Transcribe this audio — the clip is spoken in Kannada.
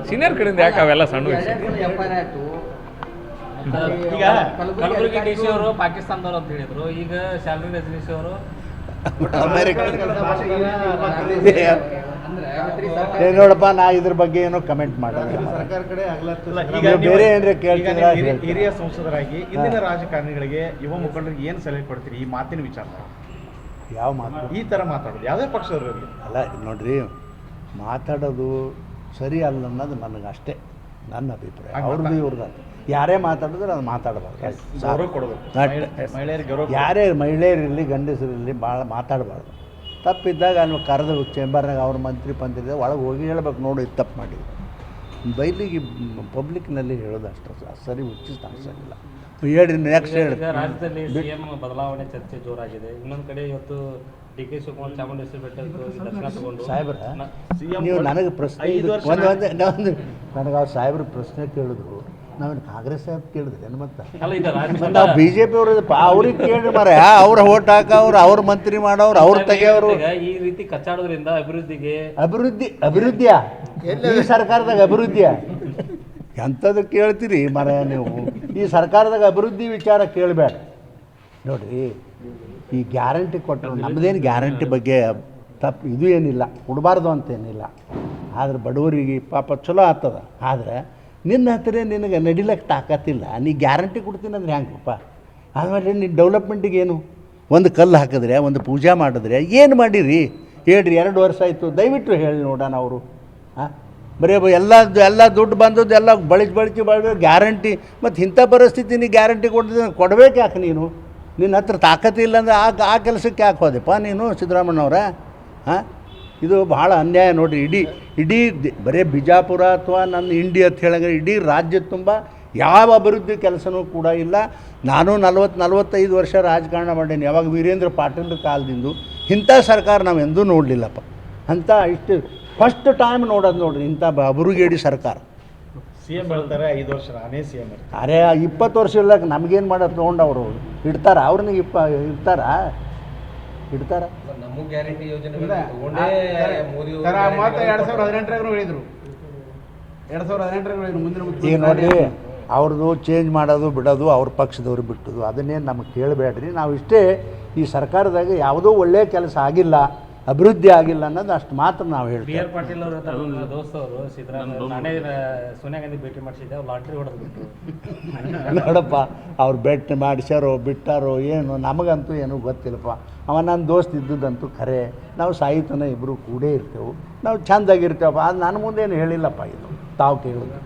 ಸೀನಿಯರ್ ಕಡೆಯಿಂದ ಯಾಕೆ ಅವೆಲ್ಲ ಸಣ್ಣ ವಿಷಯ? ಈಗ ಕಲಬುರಗಿ ಡಿ ಸಿ ಅವರು ಪಾಕಿಸ್ತಾನದವ್ರು ಅಂತ ಹೇಳಿದ್ರು, ಈಗ ಶಾಲಿನಿ ರಜನೀಶ್ ಅವರು ನೋಡಪ್ಪ, ನಾ ಇದ್ರ ಬಗ್ಗೆ ಏನೋ ಕಮೆಂಟ್ ಮಾಡೋದು. ಬೇರೆ ಏನ್ರೆ ಕೇಳ್ತಿದ್ರೆ ಹಿರಿಯ ಸಂಸದರಾಗಿ ಇಂದಿನ ರಾಜಕಾರಣಿಗಳಿಗೆ, ಯುವ ಮುಖಂಡರಿಗೆ ಏನು ಸಲಹೆ ಕೊಡ್ತೀರಿ ಈ ಮಾತಿನ ವಿಚಾರ? ಯಾವ ಮಾತು ಈ ಥರ ಮಾತಾಡೋದು ಯಾವುದೇ ಪಕ್ಷದವರಲ್ಲಿ ಅಲ್ಲ ನೋಡ್ರಿ, ಮಾತಾಡೋದು ಸರಿ ಅಲ್ಲ ಅನ್ನೋದು ನನಗೆ ಅಷ್ಟೇ, ನನ್ನ ಅಭಿಪ್ರಾಯ. ಅವ್ರದ್ದು ಇವ್ರದ್ದು ಯಾರೇ ಮಾತಾಡಿದ್ರೆ ಅದು ಮಾತಾಡಬಾರ್ದು. ಗೌರವ ಕೊಡಬೇಕು, ಮಹಿಳೆಯರಿಗೆ ಗೌರವ. ಯಾರೇ ಮಹಿಳೆಯರಿರಲಿ ಗಂಡಸರಿರಲಿ ಭಾಳ ಮಾತಾಡಬಾರ್ದು. ತಪ್ಪಿದ್ದಾಗ ಅಲ್ಲಿ ಕರೆದು ಚೇಂಬರ್ನಾಗ ಅವ್ರ ಮಂತ್ರಿ ಒಳಗೆ ಹೋಗಿ ಹೇಳ್ಬೇಕು, ನೋಡಿ ಇದು ತಪ್ಪು ಮಾಡಿದ್ರು. ಬೈಲಿಗೆ ಪಬ್ಲಿಕ್ನಲ್ಲಿ ಹೇಳೋದು ಅಷ್ಟು ಸರಿ ಉಚಿತ ಅನ್ಸೋದಿಲ್ಲ. ಹೇಳ್ರಿ, ನೆಕ್ಸ್ಟ್ ಹೇಳಿ. ರಾಜ್ಯದಲ್ಲಿ ಸಿಎಂ ಬದಲಾವಣೆ ಚರ್ಚೆ ಜೋರಾಗಿದೆ. ಇನ್ನೊಂದು ಕಡೆ ಇವತ್ತು ಡಿ ಕೆ ಶಿವಕುಮಾರ್ ಚಾಮುಂಡೇಶ್ವರಿ ಬೆಟ್ಟಕ್ಕೆ ದರ್ಶನ ತಗೊಂಡು ಸಾಹೇಬ್ರ ನೀವು ನನಗೆ ಪ್ರಶ್ನೆ ನನಗೆ ಅವ್ರು ಸಾಹೇಬ್ರ ಪ್ರಶ್ನೆ ಕೇಳಿದ್ರು, ನಾವೇನು ಕಾಂಗ್ರೆಸ್ ಸಾಹೇಬ್ ಕೇಳಿದ್ರೆ ಏನು ಮತ್ತೆ ನಾವು ಬಿ ಜೆ ಪಿ ಅವ್ರಿಗೆ ಕೇಳಿ ಮರ ಅವ್ರ ಓಟ್ ಹಾಕವ್ರು, ಅವ್ರ ಮಂತ್ರಿ ಮಾಡೋರು, ಅವ್ರು ತೆಗೆಯವರು. ಈ ರೀತಿ ಕಚ್ಚಾಡೋದ್ರಿಂದ ಅಭಿವೃದ್ಧಿಯ ಈ ಸರ್ಕಾರದಾಗ ಅಭಿವೃದ್ಧಿಯ ಎಂಥದ್ದು ಕೇಳ್ತೀರಿ ಮರ ನೀವು? ಈ ಸರ್ಕಾರದಾಗ ಅಭಿವೃದ್ಧಿ ವಿಚಾರ ಕೇಳಬೇಡ. ನೋಡಿರಿ, ಈ ಗ್ಯಾರಂಟಿ ಕೊಟ್ಟರು, ನಮ್ಮದೇನು ಗ್ಯಾರಂಟಿ ಬಗ್ಗೆ ತಪ್ಪು ಇದು ಏನಿಲ್ಲ, ಕೊಡಬಾರ್ದು ಅಂತೇನಿಲ್ಲ. ಆದ್ರೆ ಬಡವರಿಗೆ ಪಾಪ ಚಲೋ ಆಗ್ತದ. ಆದರೆ ನಿನ್ನ ಹತ್ತಿರ ನಿನಗೆ ನಡಿಲಕ್ಕೆ ತಾಕತ್ತಿಲ್ಲ, ನೀ ಗ್ಯಾರಂಟಿ ಕೊಡ್ತೀನಿ ಅಂದ್ರೆ ಹೆಂಗಪ್ಪ? ಆಮೇಲೆ ನೀನು ಡೆವಲಪ್ಮೆಂಟಿಗೆ ಏನು ಒಂದು ಕಲ್ಲು ಹಾಕಿದ್ರೆ, ಒಂದು ಪೂಜೆ ಮಾಡಿದ್ರೆ ಏನು ಹೇಳ್ರಿ? 2 ವರ್ಷ ಆಯಿತು, ದಯವಿಟ್ಟು ಹೇಳಿ ನೋಡೋಣ. ಅವರು ಬರೀ ಎಲ್ಲ ದುಡ್ಡು ಬಂದದ್ದು ಎಲ್ಲ ಬಳಸಿ ಗ್ಯಾರಂಟಿ. ಮತ್ತು ಇಂಥ ಪರಿಸ್ಥಿತಿ ನೀ ಗ್ಯಾರಂಟಿ ಕೊಡಬೇಕು ಯಾಕೆ? ನಿನ್ನ ಹತ್ರ ತಾಕತ್ತಿಲ್ಲ ಅಂದರೆ ಆ ಕೆಲಸಕ್ಕೆ ಯಾಕೆ ಹೋದೆಪ್ಪ ನೀನು ಸಿದ್ದರಾಮಣ್ಣವ್ರ? ಇದು ಭಾಳ ಅನ್ಯಾಯ ನೋಡಿರಿ. ಇಡೀ ಬರೀ ಬಿಜಾಪುರ ಅಥವಾ ನನ್ನ ಇಂಡಿ ಅಂತ ಹೇಳಂಗೆ ಇಡೀ ರಾಜ್ಯದ ತುಂಬ ಯಾವ ಅಭಿವೃದ್ಧಿ ಕೆಲಸನೂ ಕೂಡ ಇಲ್ಲ. ನಾನು 45 ವರ್ಷ ರಾಜಕಾರಣ ಮಾಡೀನಿ. ಯಾವಾಗ ವೀರೇಂದ್ರ ಪಾಟೀಲ್ ಕಾಲದಿಂದ ಇಂಥ ಸರ್ಕಾರ ನಾವು ಎಂದೂ ನೋಡಲಿಲ್ಲಪ್ಪ. ಅಂತ ಇಷ್ಟು ಫಸ್ಟ್ ಟೈಮ್ ನೋಡೋದು ನೋಡ್ರಿ ಇಂಥ ಅಬುರುಗೇಡಿ ಸರ್ಕಾರ. ಸಿಎಂ ಹೇಳ್ತಾರೆ 5 ವರ್ಷ ನಾನೇ ಸಿಎಂ. ಅರೆ 20 ವರ್ಷ ಇಲ್ಲಕ್ಕೆ ನಮಗೇನು ಮಾಡೋದು ತೊಗೊಂಡು ಅವರು ಇಡ್ತಾರ? ಅವ್ರನ್ನ ಇಡ್ತಾರ? ನಮ್ಮ ಗ್ಯಾರಂಟಿ ಯೋಜನೆ 2018 ಹೇಳಿದ್ರು. 2018 ಮುಂದಿನ ಈಗ ನೋಡ್ರಿ, ಅವ್ರದ್ದು ಚೇಂಜ್ ಮಾಡೋದು ಬಿಡೋದು ಅವ್ರ ಪಕ್ಷದವ್ರು ಬಿಟ್ಟದು ಅದನ್ನೇನು ನಮಗೆ ಕೇಳಬೇಡ್ರಿ. ನಾವು ಇಷ್ಟೇ, ಈ ಸರ್ಕಾರದಾಗ ಯಾವುದೋ ಒಳ್ಳೆಯ ಕೆಲಸ ಆಗಿಲ್ಲ, ಅಭಿವೃದ್ಧಿ ಆಗಿಲ್ಲ ಅನ್ನೋದು ಅಷ್ಟು ಮಾತ್ರ ನಾವು ಹೇಳ್ತೀವಿ. ಬಿ ಆರ್ ಪಾಟೀಲ್ ಅವರ ದೋಸ್ತವರು ಸಿದ್ದರಾಮಯ್ಯ ನಾನೇ ಸೋನಿಯಾ ಗಾಂಧಿ ಭೇಟಿ ಮಾಡಿಸಿದ್ದೆ, ಅವ್ರು ಲಾಟ್ರಿ ಹೊಡೆದ್ಬಿಟ್ರು. ನೋಡಪ್ಪ, ಅವ್ರು ಭೇಟಿ ಮಾಡಿಸ್ಯಾರೋ ಬಿಟ್ಟಾರೋ ಏನು ನಮಗಂತೂ ಏನೂ ಗೊತ್ತಿಲ್ಲಪ್ಪ. ನನ್ನ ದೋಸ್ತ್ ಇದ್ದದಂತೂ ಖರೆ. ನಾವು ಸಾಹಿತ್ಯನ ಇಬ್ಬರು ಕೂಡೇ ಇರ್ತೇವೆ, ನಾವು ಚೆಂದಾಗಿರ್ತೇವಪ್ಪ. ಅದು ನನ್ನ ಮುಂದೇನು ಹೇಳಿಲ್ಲಪ್ಪ, ಇದು ತಾವು ಕೇಳೋದು.